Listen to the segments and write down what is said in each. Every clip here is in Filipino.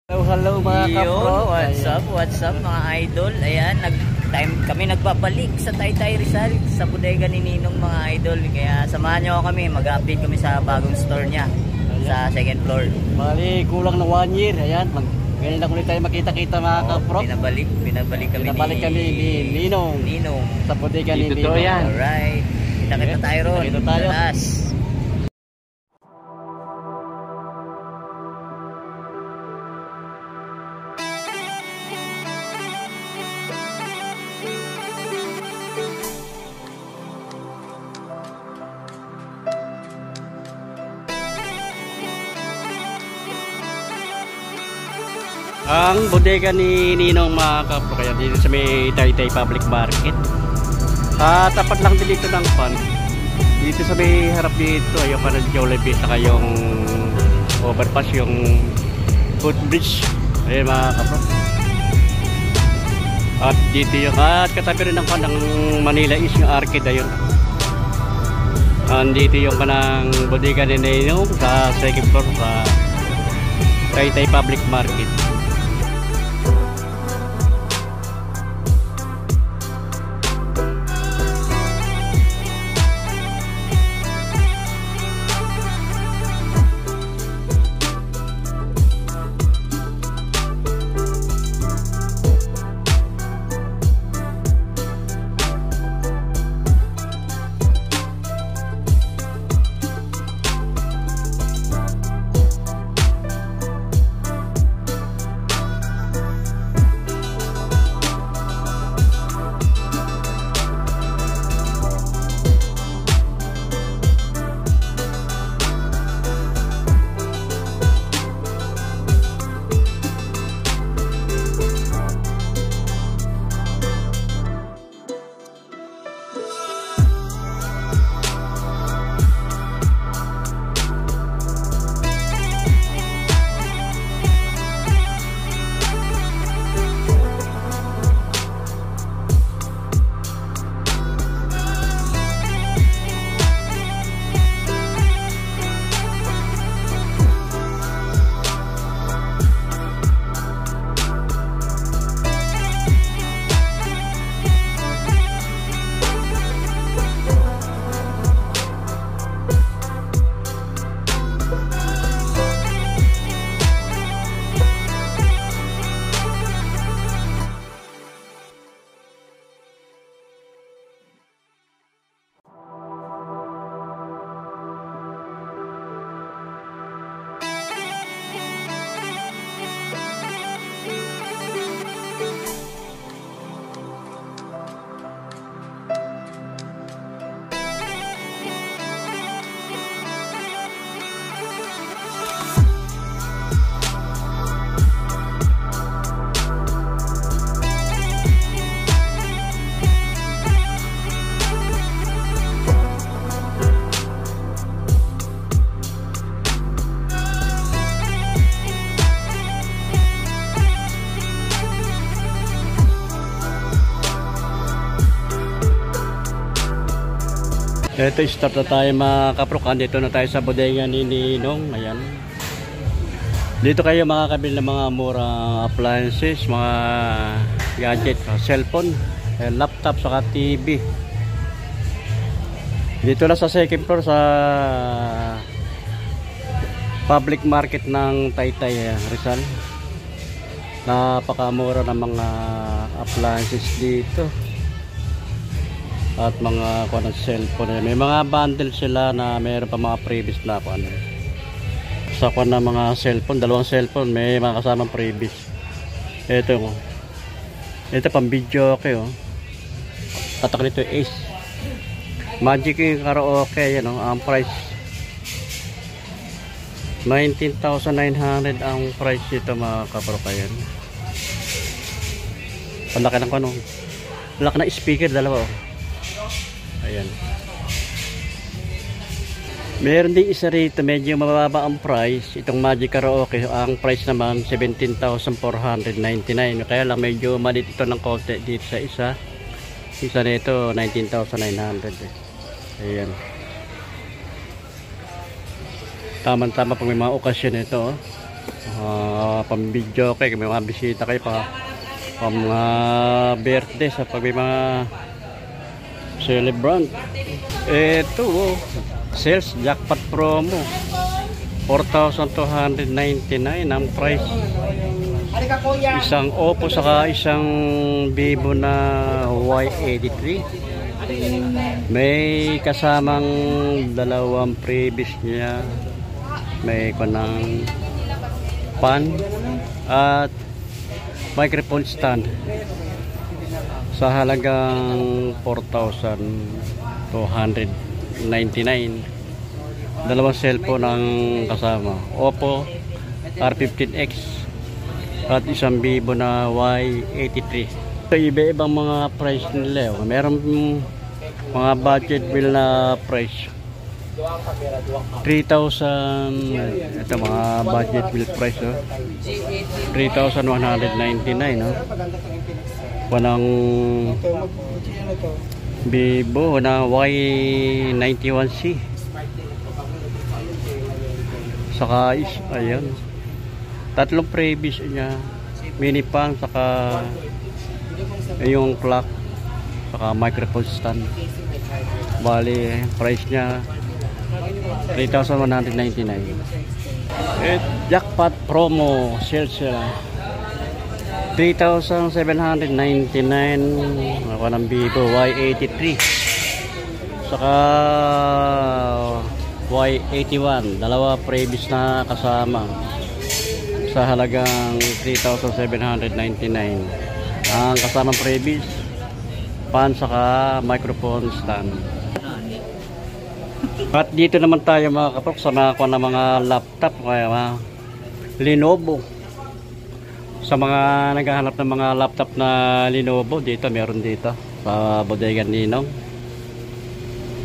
Hello mga kapro. What's up mga idol. Ayan, kami nagbabalik sa Taytay Rizal sa bodega ni Ninong mga idol. Kaya samahan nyo kami, mag-update kami sa bagong store niya. Ayan. Sa second floor. Bali, kulang na 1 year. Ayan, ganyan lang ulit tayo makita-kita mga kapro. Binabalik kami ni Ninong sa bodega ni Ninong. Alright, kita tayo ron. Kita tayo. Ang bodega ni Ninong mga kapro, kaya dito sa may Taytay Public Market. Tapat lang din dito ng pan. Dito sa may harap dito, ayun pa na Jollibee, saka yung overpass, yung footbridge. Ayun mga kapro. At dito yung, katabi rin ng pan ng Manila East, yung arcade ayun. Dito yung kanang bodega ni Ninong sa second floor sa Taytay Public Market. Ito, start na tayo mga kaprokan. Dito na tayo sa bodega ni Ninong. Ayan. Dito kayo makakabili ng mga murang appliances, mga gadget, cellphone, laptop, saka TV. Dito na sa second floor sa public market ng Taytay Rizal. Napakamura ng mga appliances dito. At mga cellphone, may mga bundle sila na mayroon pa mga previous na sa na mga cellphone, dalawang cellphone, may mga kasamang previous. Ito pang video, okay, tatak nito Ace Magic yung karaoke, yan, ang price 19,900 ang price nito mga kaprokayan. Palaki ng laki na speaker, dalawa. Ayan. Meron din isa rito, medyo mababa ang price. Itong Magic Karaoke, ang price naman 17,499. Kaya lang medyo malit ito ng konti dito sa isa. Isa nito 19,900. Ayan. Tama-tama pag may mga okasyon ito. pang-video kayo, may mga bisita kayo pang mga birthday sa pag may mga celebrant. Ito sales jackpot promo 4,299 ang price. Isang Oppo saka isang Vivo na Y83. May kasamang dalawang previous niya. May kanang pan at microphone stand sa halagang 4,299. Dalawang cellphone ang kasama, Oppo R15X at isang Vivo na Y83. So, iba-ibang mga price nila. Meron mga budget bill na price 3,000. Ito mga budget bill price 3,199 Panang Vivo na Y91C. Saka ayan, tatlong previous niya, mini pan, saka yung clock, saka microphone stand. Bali price niya 3,199. Jackpot promo sales sila 3,799. Ako ng Vivo Y83 saka Y81, dalawa previous na kasama sa halagang 3,799. Ang kasamang previous pan saka microphone stand. At dito naman tayo mga kaprok sa mga laptop, kaya Lenovo. Sa mga naghahanap ng mga laptop na Lenovo, dito meron dito sa Bodega Ninong.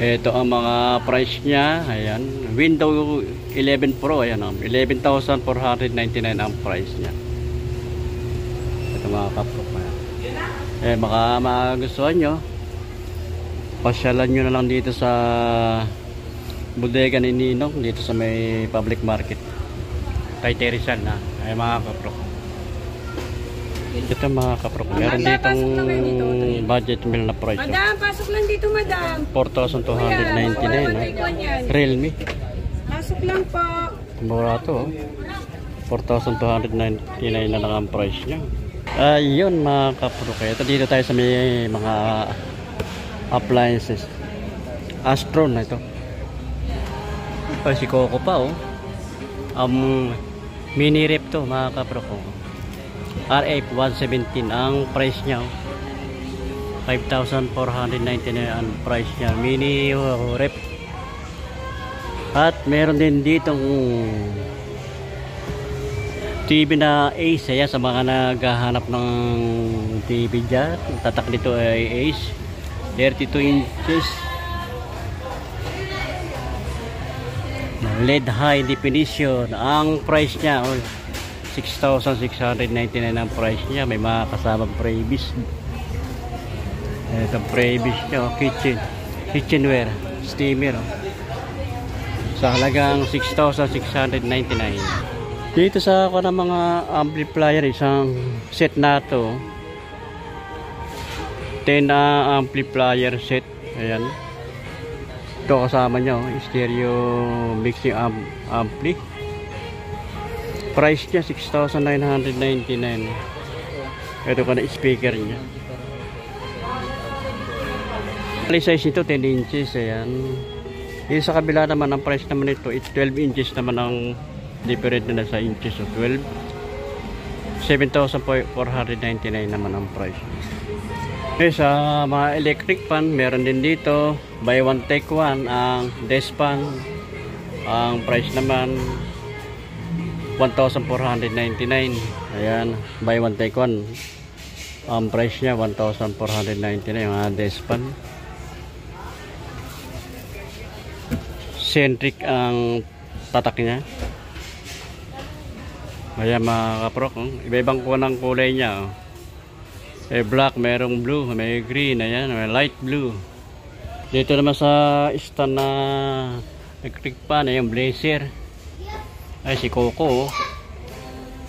Ito ang mga price niya. Ayan, Windows 11 Pro, ayan, 11,499 ang price niya. Ito mga kaprok. Baka magustuhan nyo, pasyalan nyo na lang dito sa Bodega ni Ninong, dito sa may public market kay Terizal na. Ay mga kaprok, ito mga kaprok, meron ditong budget meal na price. Madam, pasok lang dito madam. 4,299 Realme. Pasok lang po. Mura to 4,299 na lang ang price niya. Ayun mga kaprok, ito dito tayo sa may mga appliances. Astron na ito. Ay, si Coco pa mini rep to mga kaprok. RF117 ang price niya. 5,499 ang price niya. Mini rep. At meron din ditong TV na Ace. Ayan, sa mga naghahanap ng TV dyan, tatak nito ay Ace 32 inches LED high definition. Ang price niya 6,699 ang price niya. May mga kasamang previous. Ito previous niya, kitchenware, steamer sa halagang 6,699. Dito sa ako ng mga amplifier, isang set na to 10 amplifier set. Ayan, ito kasama nyo stereo mixing ampli. Price niya 6,999. Ito ka na speaker niya. Size nito 10 inches. Ayan. Yung sa kabila naman, ang price naman nito 12 inches naman ang different na sa inches. So 12, 7,499 naman ang price. Sa mga electric fan, meron din dito buy one take one ang desk fan. Ang price naman 1,499. Ayan, buy one take one. Ang price niya 1,499 yung desk fan. Centric ang tatak niya. Ayan mga kaprok, iba-ibang ng kulay niya. May black, merong blue, may green, ayan, may light blue. Dito naman sa stand na electric fan, ayan, Blazer. Ay, si Coco.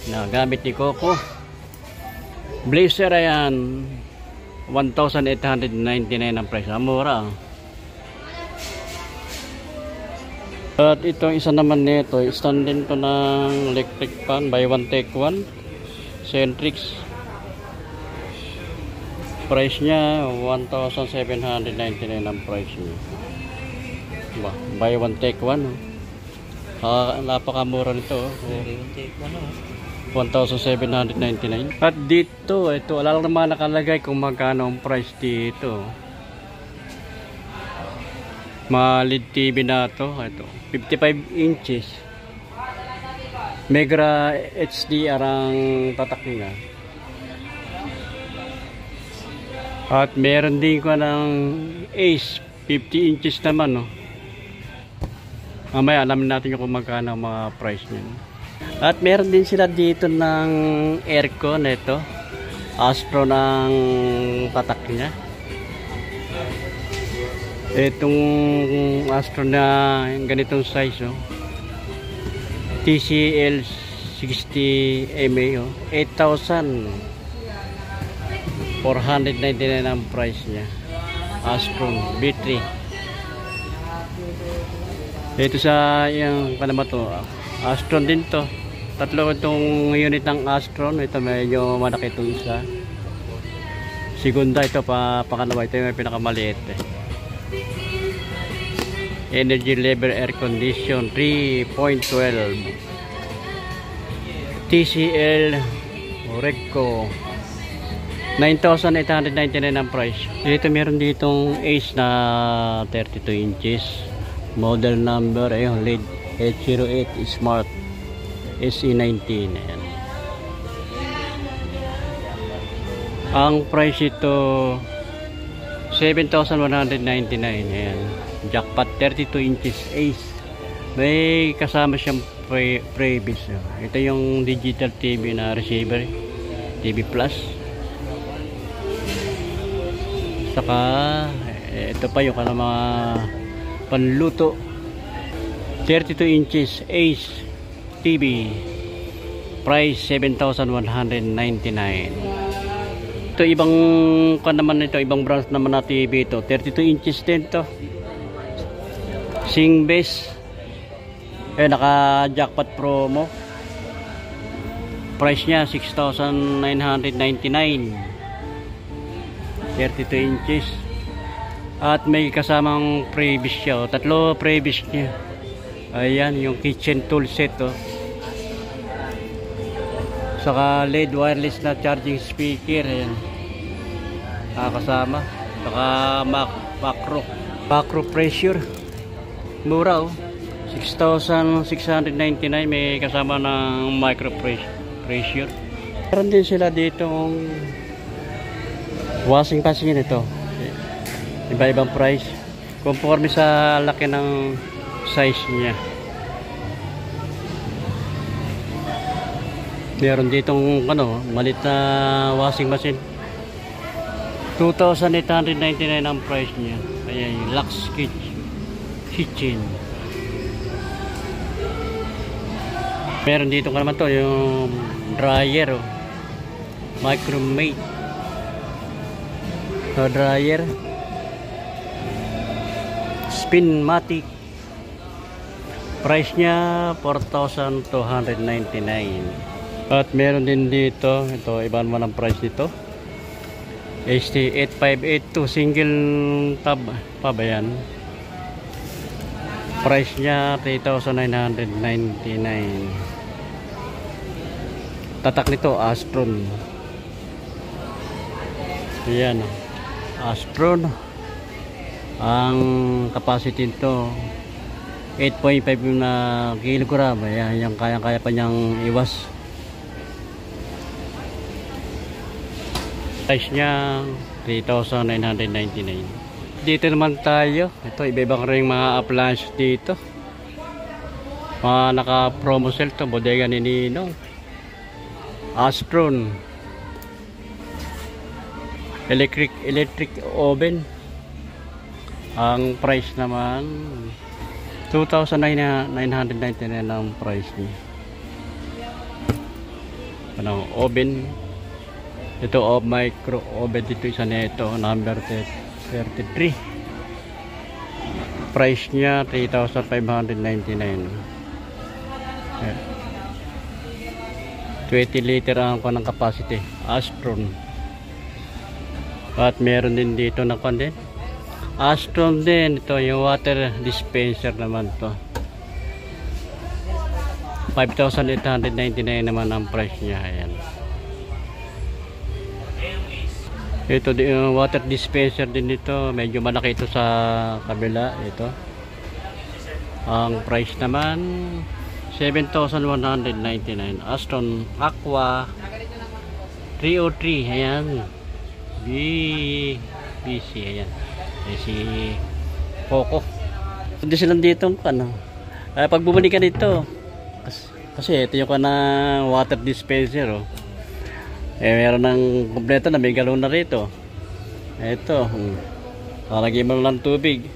na gamit ni Coco. Blazer, ayan, 1,899 ang price. Mura. At itong isa naman nito, stand din to ng electric fan, buy one take one, Centrix. Price niya 1,799 ang price niya. Diba? Buy one take one. Napakamura nito. 1,799. At dito, ito wala lang naman nakalagay kung magkano ang price dito. LED TV na to. Ito, 55 inches. Mega HD arang tatak niya. At meron din ko ng Ace 50 inches naman, no. Mamaya alamin natin kung magkano ang mga price niyan. At meron din sila dito ng aircon, ito Astro ng tatak niya. Itong Astro na ganitong size, oh. TCL 60 mA, oh. 8,499 ang price niya. Astro B3. Ito sa yung kalama to, Astron din to. Tatlo itong unit ng Astron. Ito medyo malaki itong isa. Segunda ito pangalawa. Ito yung pinakamaliit, Energy level air condition 3.12 TCL Regco, 9,899 ang price. Dito meron ditong Ace na 32 inches. Model number ayun, LED H08 Smart SE19. Ayan. Ang price ito 7,199. Ayan. Jackpot 32 inches Ace. May kasama siyang previs. Ito yung digital TV na receiver, TV Plus. Saka ito pa yung mga panluto, 32 inches Ace TV, price 7,199. Ito ibang naman, ito ibang brands naman na TV ito, 32 inches din to, Sing base, naka jackpot promo, price nya 6,999, 32 inches. At may kasamang previs siya, tatlo previs niya. Ayan yung kitchen tool set, saka LED wireless na charging speaker. Ayan, kasama. Saka macro pressure, mura, 6,699. may kasama ng micro pressure. Meron din sila dito washing machine. Ito iba-ibang price conforme sa laki ng size niya. Meron ditong malit na washing machine, 2,899 ang price niya. Ayan, Lux Kitchen. Meron dito naman to yung dryer, Micromate dryer, Spinmatic. Price niya 4,299. At meron din dito, ito iba naman ang price dito, HT8582 single tab yan. Price niya 3,999. Tatak nito Astron. Ayan, Astron. Ang capacity nito 8.5 na kilogram. Ayan, yung kaya-kaya pa niyang iwas. Price niya 3,999. Dito naman tayo. Ito iba-ibang ring mga appliance dito. Mga naka-promo sale to, bodega ni Ninong. Astron electric oven. Ang price naman 2,999 ang price niya. ano, oven. Ito micro oven dito, isa nito, number 33. Price niya 3,599. 20 liter ang kanang capacity, Astron. At meron din dito na kan din, Astron din. Ito yung water dispenser naman to. 5,899 naman ang price niya. Ayan. Ito yung water dispenser din dito. Medyo malaki ito sa kabila. Ito. Ang price naman 7,199. Astron Aqua 303. Ayan. BC. Ayan. Si Coco. Hindi silang dito ano. Pag bumalik ka dito, kasi ito yung kanang water dispenser, oh. Meron ng kompleto na may galon na rito. Ito, lalagyan mo lang tubig.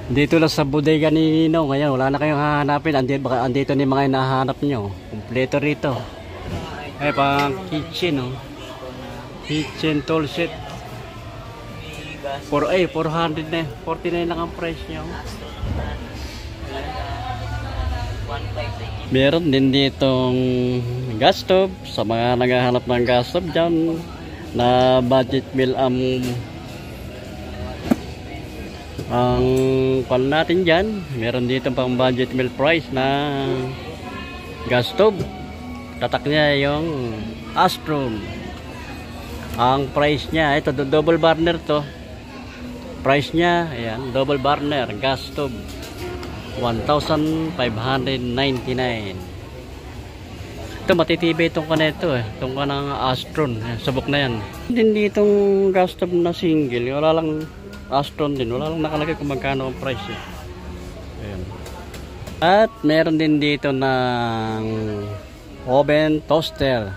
Dito lang sa bodega ni Ninong. Ngayon wala na kayong hahanapin. Andito ni mga hinahanap nyo. Kompleto rito. Pang kitchen, oh. Kitchen tool set. 449 lang ang price niya, oh. Meron din ditong gas stove sa mga naghahanap ng gas stove dyan na budget meal ang pan natin dyan. Meron dito pang budget meal price na gas stove. Tatak niya yung Astron. Ang price niya, ito double burner to. Price niya, ayan, double burner gas stove, 1,599. Ito matitibay itong kanito, itong kanang Astron. Subok na yan. Hindi itong gas stove na single, wala lang Astron din, wala lang nakalagay kung magkano ang price. Ayan. At meron din dito ng oven toaster.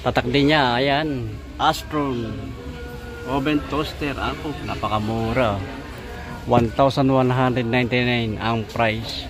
Tatak din niya, ayan, Astron oven toaster. Ako, napakamura, 1,199 ang price.